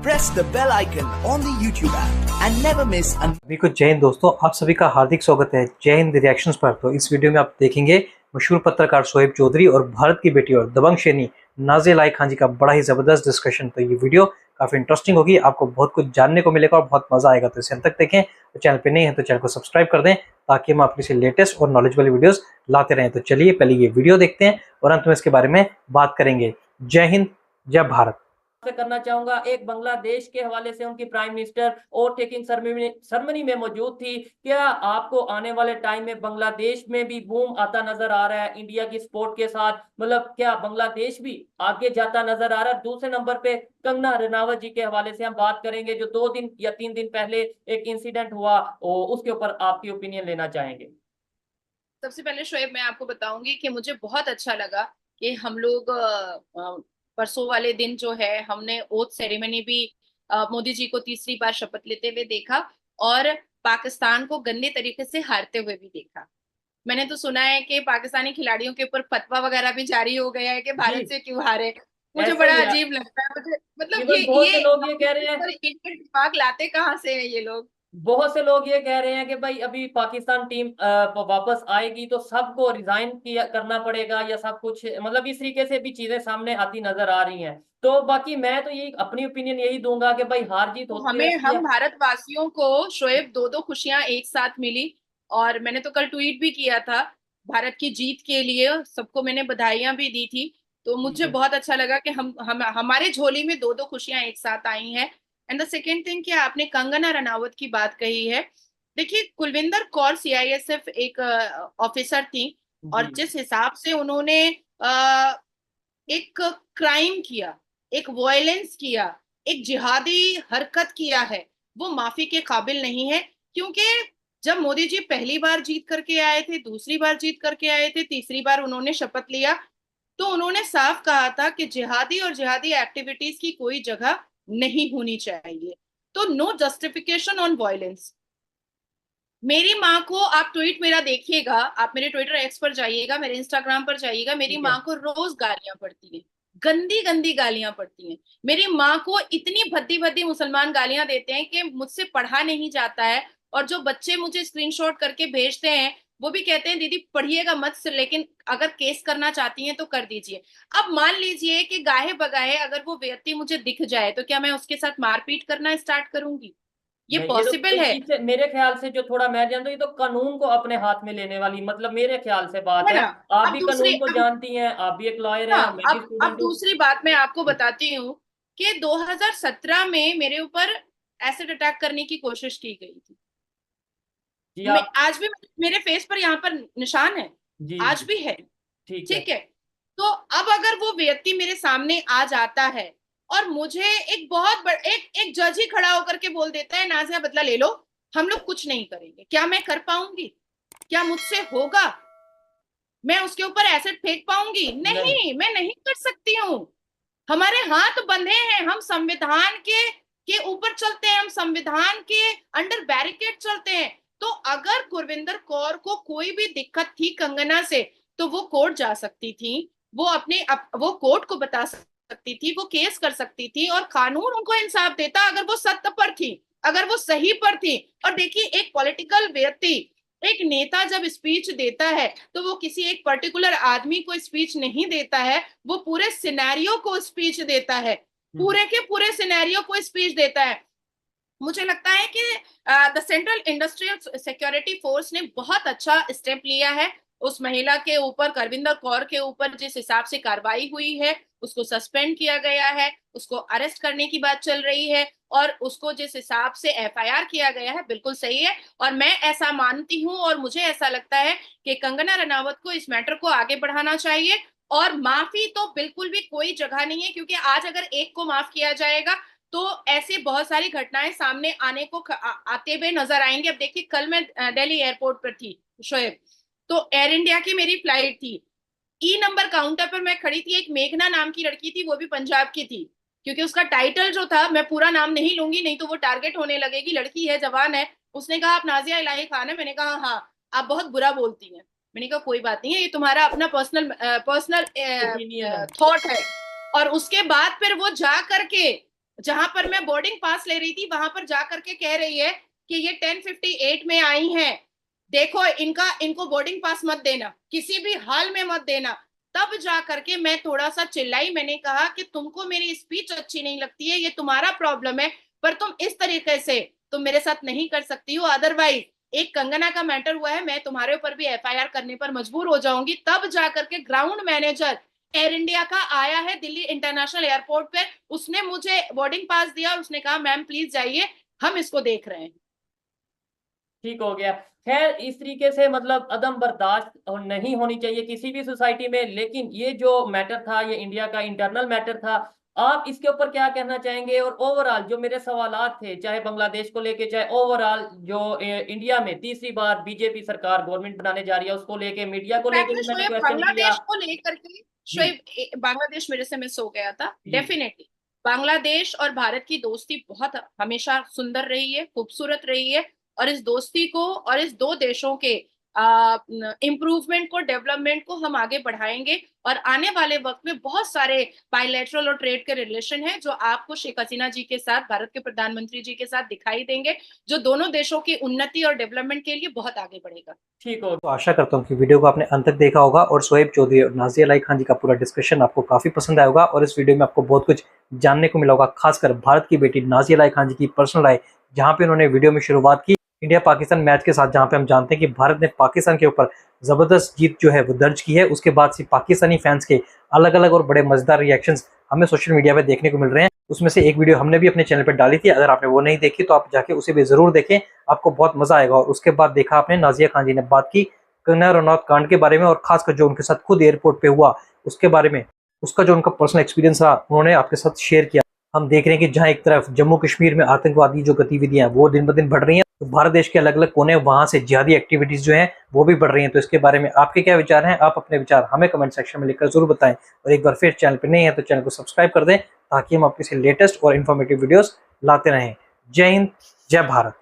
press the bell icon on the YouTube app and never miss an सभी को जय हिंद दोस्तों, आप सभी का हार्दिक स्वागत है जय हिंद रिएक्शंस पर। तो इस वीडियो में आप देखेंगे मशहूर पत्रकार शोएब चौधरी और भारत की बेटी और दबंग शेरनी नाज़िया इलाही खान जी का बड़ा ही जबरदस्त डिस्कशन। तो ये वीडियो काफी इंटरेस्टिंग होगी, आपको बहुत कुछ जानने को मिलेगा और बहुत मजा आएगा। तो इसे अंत तक देखें। तो चैनल पे नहीं है तो चैनल को सब्सक्राइब कर दें ताकि हम आपके लिए लेटेस्ट और नॉलेजेबल वीडियोस लाते रहें। तो चलिए पहले ये वीडियो देखते हैं और अंत में इसके बारे में बात करेंगे। जय हिंद, जय भारत। करना चाहूंगा, एक बांग्लादेश के हवाले से उनकी प्राइम मिनिस्टर और टेकिंग सेरेमनी में मौजूद थी। क्या आपको आने वाले टाइम में बांग्लादेश में भी बूम आता नजर आ रहा है इंडिया की सपोर्ट के साथ? मतलब क्या बांग्लादेश भी आगे जाता नजर आ रहा है? दूसरे नंबर पे कंगना रनावत जी के हवाले से हम बात करेंगे, जो 2 दिन या 3 दिन पहले एक इंसिडेंट हुआ और उसके ऊपर आपकी ओपिनियन लेना चाहेंगे। सबसे पहले शोएब, मैं आपको बताऊंगी कि मुझे बहुत अच्छा लगा कि हम लोग परसों वाले दिन जो है हमने ओथ सेरेमनी भी मोदी जी को तीसरी बार शपथ लेते हुए देखा और पाकिस्तान को गंदे तरीके से हारते हुए भी देखा। मैंने तो सुना है कि पाकिस्तानी खिलाड़ियों के ऊपर फतवा वगैरह भी जारी हो गया है कि भारत से क्यों हारे। मुझे ऐसा बड़ा ही है। अजीब लगता है। मुझे मतलब बहुत से लोग ये कह रहे हैं, दिमाग लाते कहाँ से है ये लोग। बहुत से लोग ये कह रहे हैं कि भाई अभी पाकिस्तान टीम वापस आएगी तो सबको रिजाइन किया करना पड़ेगा या सब कुछ, मतलब इस तरीके से भी चीजें सामने आती नजर आ रही हैं। तो बाकी मैं तो यही अपनी ओपिनियन यही दूंगा कि भाई हार जीत तो होती हमें रहती हम है। भारतवासियों को शोएब दो खुशियां एक साथ मिली और मैंने तो कल ट्वीट भी किया था भारत की जीत के लिए, सबको मैंने बधाइयां भी दी थी। तो मुझे बहुत अच्छा लगा कि हम हमारे झोली में दो खुशियां एक साथ आई हैं। एंड द सेकेंड थिंग कि आपने कंगना रनावत की बात कही है। देखिए, कुलविंदर कौर सीआईएसएफ एक ऑफिसर थी और जी जिस हिसाब से उन्होंने एक क्राइम किया, एक वायलेंस किया, एक जिहादी हरकत किया है, वो माफी के काबिल नहीं है। क्योंकि जब मोदी जी पहली बार जीत करके आए थे, दूसरी बार जीत करके आए थे, तीसरी बार उन्होंने शपथ लिया, तो उन्होंने साफ कहा था कि जिहादी और जिहादी एक्टिविटीज की कोई जगह नहीं होनी चाहिए। तो नो जस्टिफिकेशन ऑन वायलेंस। मेरी माँ को, आप ट्वीट मेरा देखिएगा, आप मेरे ट्विटर एक्स पर जाइएगा, मेरे इंस्टाग्राम पर जाइएगा, मेरी माँ को रोज गालियां पड़ती हैं, गंदी गंदी गालियां पड़ती हैं। मेरी माँ को इतनी भद्दी भद्दी मुसलमान गालियां देते हैं कि मुझसे पढ़ा नहीं जाता है। और जो बच्चे मुझे स्क्रीनशॉट करके भेजते हैं वो भी कहते हैं दीदी पढ़िएगा मत, लेकिन अगर केस करना चाहती हैं तो कर दीजिए। अब मान लीजिए कि गाहे बगाहे अगर वो व्यक्ति मुझे दिख जाए तो क्या मैं उसके साथ मारपीट करना स्टार्ट करूंगी? ये नहीं, ये तो पॉसिबल है? मेरे ख्याल से जो थोड़ा मैं जानता हूँ, ये तो कानून को अपने हाथ में लेने वाली, मतलब मेरे ख्याल से बात है है। ना। आप अब भी दूसरी कानून को अब जानती हैं, आप भी एक लॉयर हैं, हाँ, मैं भी अब स्टूडेंट हूँ। दूसरी बात मैं आपको बताती हूँ कि 2017 में मेरे ऊपर एसिड अटैक करने की कोशिश की गई थी। जी मैं आप। आज भी, मेरे फेस पर यहाँ पर निशान है, जी आज जी भी है। ठीक है। ठीक है। तो अब अगर वो व्यक्ति मेरे सामने आ जाता है और मुझे एक बहुत बड़ एक एक जज ही खड़ा होकर के बोल देता है नाज़िया बदला ले लो, हम लोग कुछ नहीं करेंगे, क्या मैं कर पाऊंगी? क्या मुझसे होगा? मैं उसके ऊपर एसिड फेंक पाऊंगी? नहीं, नहीं, मैं नहीं कर सकती हूँ। हमारे हाथ बंधे हैं, हम संविधान के ऊपर चलते हैं, हम संविधान के अंडर बैरिकेड चलते हैं। तो अगर गुरविंदर कौर को कोई भी दिक्कत थी कंगना से तो वो कोर्ट जा सकती थी, वो कोर्ट को बता सकती थी, वो केस कर सकती थी और कानून उनको इंसाफ देता अगर वो सत्य पर थी, अगर वो सही पर थी। और देखिए, एक पॉलिटिकल व्यक्ति, एक नेता जब स्पीच देता है तो वो किसी एक पर्टिकुलर आदमी को स्पीच नहीं देता है, वो पूरे सिनेरियो को स्पीच देता है, पूरे के पूरे सिनेरियो को स्पीच देता है। मुझे लगता है कि the central industrial security force ने बहुत अच्छा स्टेप लिया है। उस महिला के ऊपर, करविंदर कौर के ऊपर जिस हिसाब से कार्रवाई हुई है, उसको सस्पेंड किया गया है, उसको अरेस्ट करने की बात चल रही है और उसको जिस हिसाब से एफआईआर किया गया है बिल्कुल सही है। और मैं ऐसा मानती हूं और मुझे ऐसा लगता है कि कंगना रनावत को इस मैटर को आगे बढ़ाना चाहिए। और माफी तो बिल्कुल भी कोई जगह नहीं है, क्योंकि आज अगर एक को माफ किया जाएगा तो ऐसे बहुत सारी घटनाएं सामने आने को आते हुए नजर आएंगे। अब देखिए, कल मैं दिल्ली एयरपोर्ट पर थी शोएब, तो एयर इंडिया की मेरी फ्लाइट थी। ई नंबर काउंटर पर मैं खड़ी थी, एक मेघना नाम की लड़की थी, वो भी पंजाब की थी। क्योंकि उसका टाइटल जो था, मैं पूरा नाम नहीं लूंगी नहीं तो वो टारगेट होने लगेगी, लड़की है, जवान है। उसने कहा आप नाज़िया इलाही खान है? मैंने कहा हाँ। आप बहुत बुरा बोलती हैं। मैंने कहा कोई बात नहीं है, ये तुम्हारा अपना पर्सनल ओपिनियन है। थॉट है। और उसके बाद फिर वो जा करके जहां पर मैं बोर्डिंग पास ले रही थी वहां पर जाकर के कह रही है कि ये 1058 में आई हैं, देखो इनको बोर्डिंग पास मत देना, किसी भी हाल में मत देना। तब जा करके मैं थोड़ा सा चिल्लाई, मैंने कहा कि तुमको मेरी स्पीच अच्छी नहीं लगती है, ये तुम्हारा प्रॉब्लम है, पर तुम इस तरीके से तुम मेरे साथ नहीं कर सकती हो, अदरवाइज एक कंगना का मैटर हुआ है, मैं तुम्हारे ऊपर भी एफआईआर करने पर मजबूर हो जाऊंगी। तब जाकर के ग्राउंड मैनेजर एयर इंडिया का आया है दिल्ली इंटरनेशनल एयरपोर्ट पे, उसने मुझे बोर्डिंग पास दिया और उसने कहा मैम प्लीज जाइए, हम इसको देख रहे हैं। ठीक हो गया। खैर, इस तरीके से मतलब अदम बर्दाश्त और नहीं होनी चाहिए किसी भी सोसाइटी में। लेकिन ये जो मैटर था, ये इंडिया का इंटरनल मैटर था, आप इसके ऊपर क्या कहना चाहेंगे? और ओवरऑल जो मेरे सवालात थे, चाहे बांग्लादेश को लेके, चाहे ओवरऑल जो इंडिया में तीसरी बार बीजेपी सरकार गवर्नमेंट बनाने जा रही है उसको लेके, मीडिया को लेके भी मैंने शोएब क्वेश्चन किया। बांग्लादेश को लेकर के, शोएब बांग्लादेश मेरे से मिस हो गया था। डेफिनेटली बांग्लादेश और भारत की दोस्ती बहुत हमेशा सुंदर रही है, खूबसूरत रही है, और इस दोस्ती को और इस दो देशों के इम्प्रूवमेंट को, डेवलपमेंट को हम आगे बढ़ाएंगे। और आने वाले वक्त में बहुत सारे बायलैटरल और ट्रेड के रिलेशन हैं जो आपको शेख हसीना जी के साथ, भारत के प्रधानमंत्री जी के साथ दिखाई देंगे, जो दोनों देशों की उन्नति और डेवलपमेंट के लिए बहुत आगे बढ़ेगा। ठीक हो। तो आशा करता हूँ कि वीडियो को आपने अंत तक देखा होगा और शोएब चौधरी और नाजिया लाई खान जी का पूरा डिस्कशन आपको काफी पसंद आया होगा और इस वीडियो में आपको बहुत कुछ जानने को मिला होगा, खासकर भारत की बेटी नाजिया लाई खान जी की पर्सनल लाइफ, जहाँ पे उन्होंने वीडियो में शुरुआत की इंडिया पाकिस्तान मैच के साथ, जहाँ पे हम जानते हैं कि भारत ने पाकिस्तान के ऊपर जबरदस्त जीत जो है वो दर्ज की है। उसके बाद से पाकिस्तानी फैंस के अलग अलग और बड़े मजेदार रिएक्शंस हमें सोशल मीडिया पे देखने को मिल रहे हैं। उसमें से एक वीडियो हमने भी अपने चैनल पे डाली थी, अगर आपने वो नहीं देखी तो आप जाके उसे भी जरूर देखें, आपको बहुत मजा आएगा। और उसके बाद देखा आपने नाजिया खान जी ने बात की कंगना रनौत कांड के बारे में, और खासकर जो उनके साथ खुद एयरपोर्ट पे हुआ उसके बारे में, उसका जो उनका पर्सनल एक्सपीरियंस रहा उन्होंने आपके साथ शेयर किया। हम देख रहे हैं कि जहां एक तरफ जम्मू कश्मीर में आतंकवादी जो गतिविधियां वो दिन ब दिन बढ़ रही हैं, तो भारत देश के अलग अलग कोने वहां से जिहादी एक्टिविटीज जो हैं वो भी बढ़ रही हैं। तो इसके बारे में आपके क्या विचार हैं? आप अपने विचार हमें कमेंट सेक्शन में लिखकर जरूर बताएं। और एक बार फिर चैनल पर नहीं है तो चैनल को सब्सक्राइब कर दें ताकि हम आपके लेटेस्ट और इन्फॉर्मेटिव वीडियोस लाते रहें। जय हिंद, जय भारत।